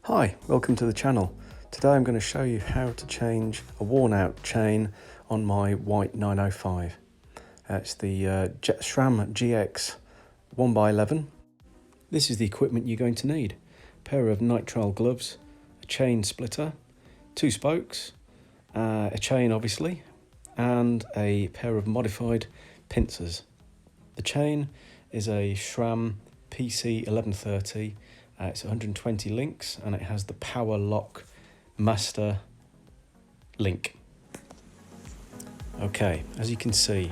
Hi, welcome to the channel. Today I'm going to show you how to change a worn out chain on my Whyte 905. It's the SRAM GX 1x11. This is the equipment you're going to need. A pair of nitrile gloves, a chain splitter, 2 spokes, a chain obviously, and a pair of modified pincers. The chain is a SRAM PC 1130. It's 120 links and it has the power lock master link. Okay, as you can see,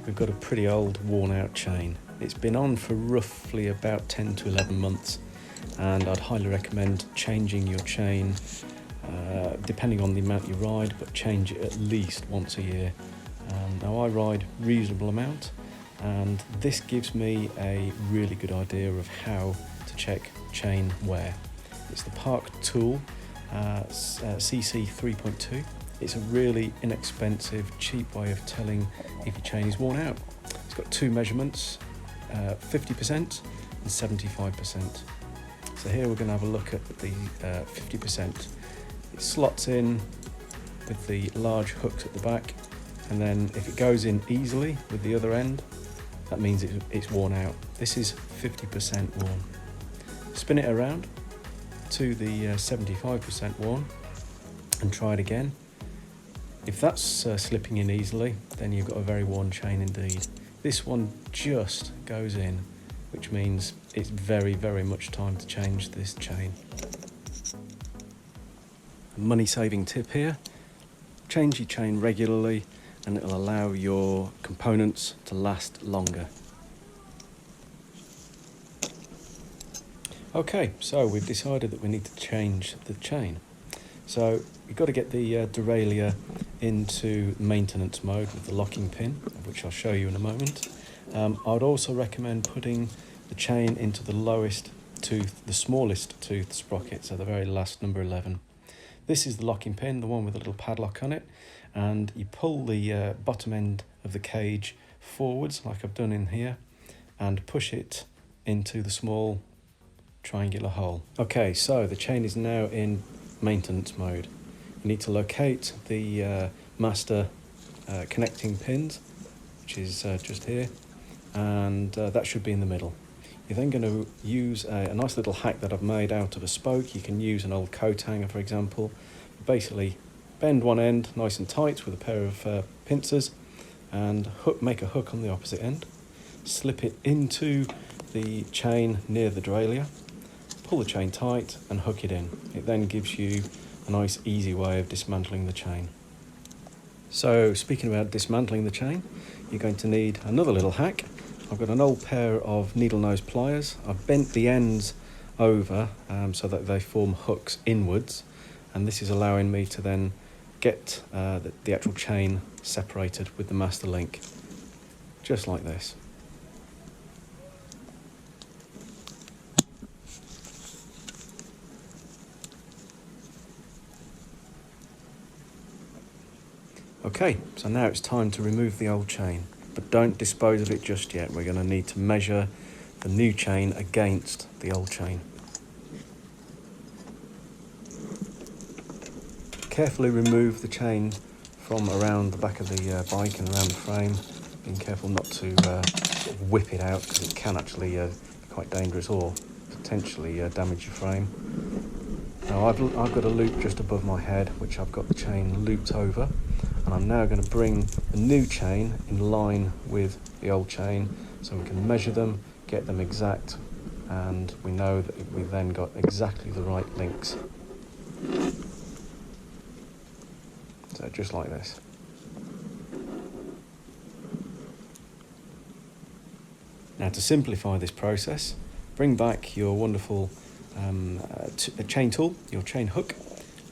we've got a pretty old worn out chain. It's been on for roughly about 10 to 11 months and I'd highly recommend changing your chain depending on the amount you ride, but change it at least once a year. Now I ride a reasonable amount and this gives me a really good idea of how to check chain wear. It's the Park Tool CC 3.2. It's a really inexpensive, cheap way of telling if your chain is worn out. It's got 2 measurements, 50% and 75%. So here we're going to have a look at the 50%. It slots in with the large hooks at the back, and then if it goes in easily with the other end, that means it's worn out. This is 50% worn. Spin it around to the 75% worn and try it again. If that's slipping in easily, then you've got a very worn chain indeed. This one just goes in, which means it's very, very much time to change this chain. A money-saving tip here: change your chain regularly and it'll allow your components to last longer. Okay, so we've decided that we need to change the chain. So you've got to get the derailleur into maintenance mode with the locking pin, which I'll show you in a moment. I would also recommend putting the chain into the lowest tooth, the smallest tooth sprocket, so the very last number 11. This is the locking pin, the one with a little padlock on it, and you pull the bottom end of the cage forwards like I've done in here and push it into the small triangular hole. Okay, so the chain is now in maintenance mode. You need to locate the master connecting pins, which is just here, and that should be in the middle. You're then going to use a nice little hack that I've made out of a spoke. You can use an old coat hanger, for example. Basically, bend one end nice and tight with a pair of pincers and make a hook on the opposite end. Slip it into the chain near the derailleur. Pull the chain tight and hook it in. It then gives you a nice easy way of dismantling the chain. So speaking about dismantling the chain, you're going to need another little hack. I've got an old pair of needle nose pliers. I've bent the ends over so that they form hooks inwards, and this is allowing me to then get the actual chain separated with the master link, just like this. Okay, so now it's time to remove the old chain, but don't dispose of it just yet. We're going to need to measure the new chain against the old chain. Carefully remove the chain from around the back of the bike and around the frame, being careful not to sort of whip it out, because it can actually be quite dangerous or potentially damage your frame. Now I've got a loop just above my head, which I've got the chain looped over, and I'm now going to bring the new chain in line with the old chain so we can measure them, get them exact, and we know that we've then got exactly the right links. So just like this. Now to simplify this process, bring back your wonderful chain tool, your chain hook,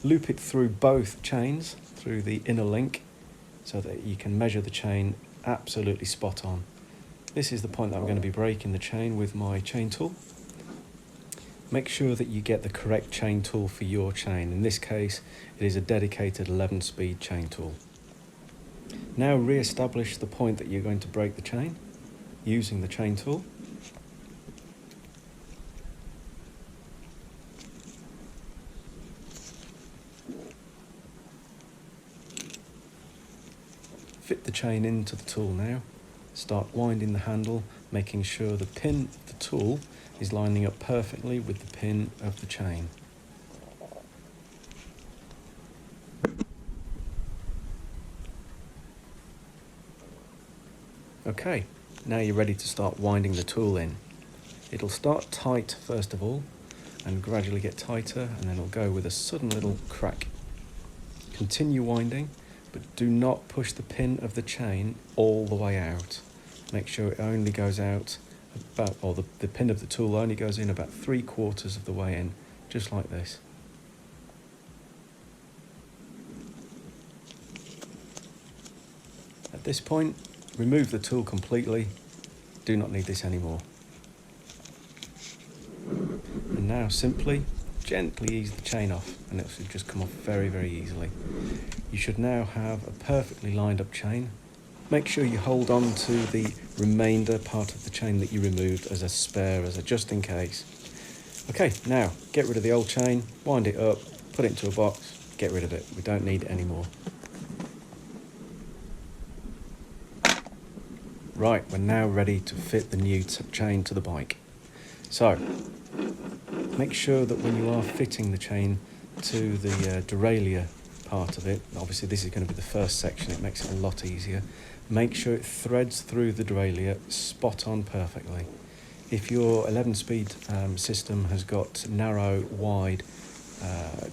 loop it through both chains, through the inner link, so that you can measure the chain absolutely spot on. This is the point that I'm going to be breaking the chain with my chain tool. Make sure that you get the correct chain tool for your chain. In this case, it is a dedicated 11-speed chain tool. Now re-establish the point that you're going to break the chain using the chain tool. fit the chain into the tool now. Start winding the handle, making sure the pin of the tool is lining up perfectly with the pin of the chain. Okay, now you're ready to start winding the tool in. It'll start tight first of all and gradually get tighter, and then it'll go with a sudden little crack. Continue winding, but do not push the pin of the chain all the way out. Make sure it only goes out about, or the pin of the tool only goes in about 3/4 of the way in, just like this. At this point, remove the tool completely. Do not need this anymore. And now simply, gently ease the chain off, and it should just come off very, very easily. You should now have a perfectly lined up chain. Make sure you hold on to the remainder part of the chain that you removed as a spare, as a just in case. Okay, now get rid of the old chain, wind it up, put it into a box, get rid of it. We don't need it anymore. Right, we're now ready to fit the new chain to the bike. So, make sure that when you are fitting the chain to the derailleur part of it, obviously this is going to be the first section, it makes it a lot easier. Make sure it threads through the derailleur spot on perfectly. If your 11-speed system has got narrow, wide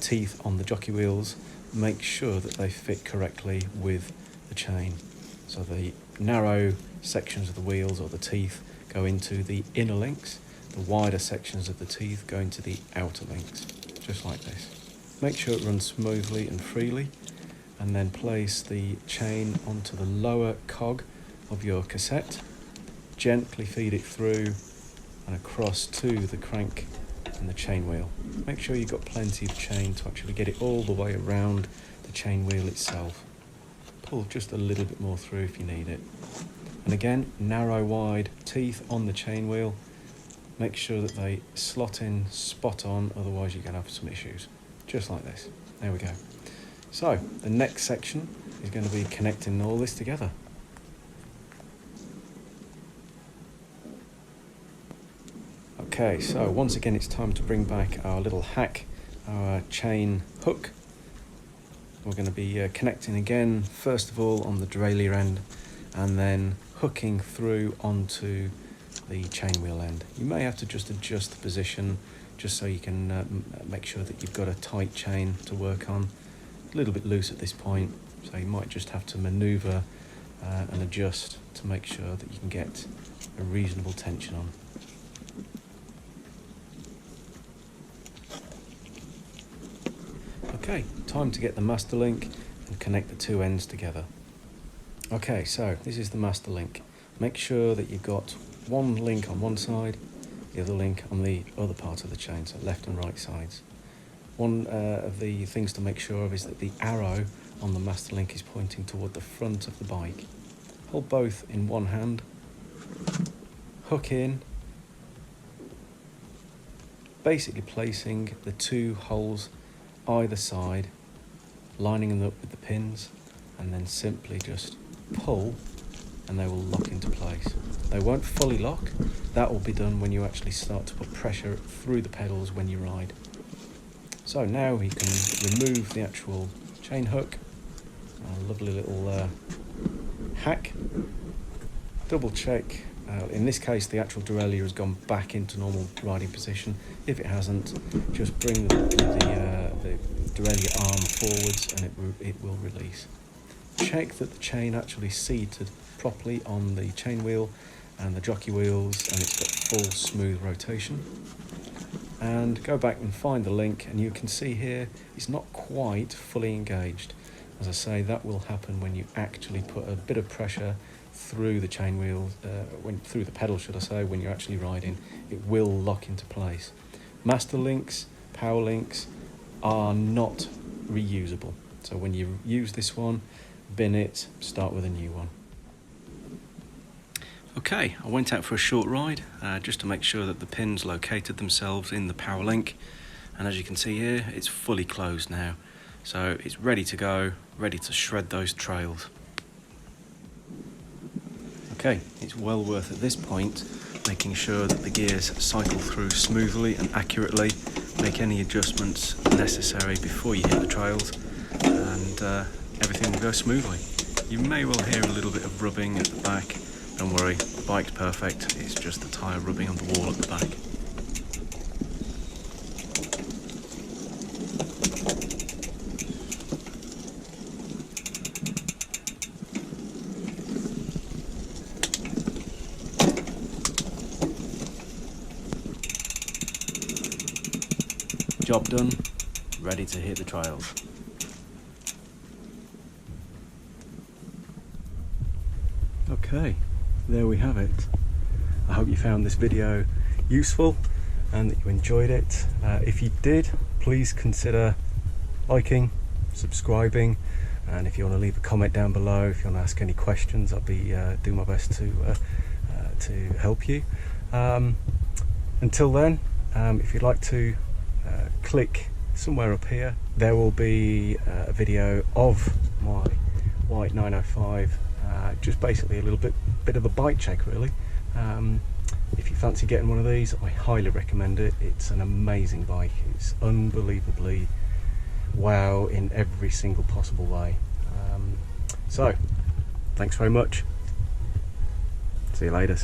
teeth on the jockey wheels, make sure that they fit correctly with the chain. So the narrow sections of the wheels or the teeth go into the inner links, the wider sections of the teeth go into the outer links, just like this. Make sure it runs smoothly and freely, and then place the chain onto the lower cog of your cassette. Gently feed it through and across to the crank and the chain wheel. Make sure you've got plenty of chain to actually get it all the way around the chain wheel itself. Pull just a little bit more through if you need it. And again, narrow, wide teeth on the chain wheel. Make sure that they slot in spot on, otherwise you're going to have some issues. Just like this. There we go. So, the next section is going to be connecting all this together. Okay, so once again it's time to bring back our little hack, our chain hook. We're going to be connecting again, first of all on the derailleur end, and then hooking through onto the chain wheel end. You may have to just adjust the position just so you can make sure that you've got a tight chain to work on. A little bit loose at this point, so you might just have to maneuver and adjust to make sure that you can get a reasonable tension on. Okay, time to get the master link and connect the two ends together. Okay, so this is the master link. Make sure that you've got one link on one side, the other link on the other part of the chain, so left and right sides. One of the things to make sure of is that the arrow on the master link is pointing toward the front of the bike. Hold both in one hand, hook in, basically placing the two holes either side, lining them up with the pins, and then simply just pull and they will lock into place. They won't fully lock. That will be done when you actually start to put pressure through the pedals when you ride. So now we can remove the actual chain hook. A lovely little hack. Double check. In this case, the actual derailleur has gone back into normal riding position. If it hasn't, just bring the derailleur arm forwards and it will release. Check that the chain actually seated properly on the chain wheel and the jockey wheels, and it's got full smooth rotation. And go back and find the link, and you can see here it's not quite fully engaged. As I say, that will happen when you actually put a bit of pressure through the chain wheel, through the pedal, should I say, when you're actually riding. It will lock into place. Master links, power links are not reusable. So when you use this one, bin it, start with a new one. Okay, I went out for a short ride just to make sure that the pins located themselves in the power link, and as you can see here, it's fully closed now. So it's ready to go, ready to shred those trails. Okay, it's well worth at this point making sure that the gears cycle through smoothly and accurately. Make any adjustments necessary before you hit the trails, and everything will go smoothly. You may well hear a little bit of rubbing at the back. Don't worry, the bike's perfect, it's just the tyre rubbing on the wall at the back. Job done, ready to hit the trails. Okay, there we have it. I hope you found this video useful and that you enjoyed it. If you did, please consider liking, subscribing, and if you want to leave a comment down below, if you want to ask any questions, I'll be doing my best to help you. Until then, if you'd like to click somewhere up here, there will be a video of my Whyte 905, just basically a little bit of a bike check really. If you fancy getting one of these, I highly recommend it. It's an amazing bike. It's unbelievably wow in every single possible way. So thanks very much, see you later.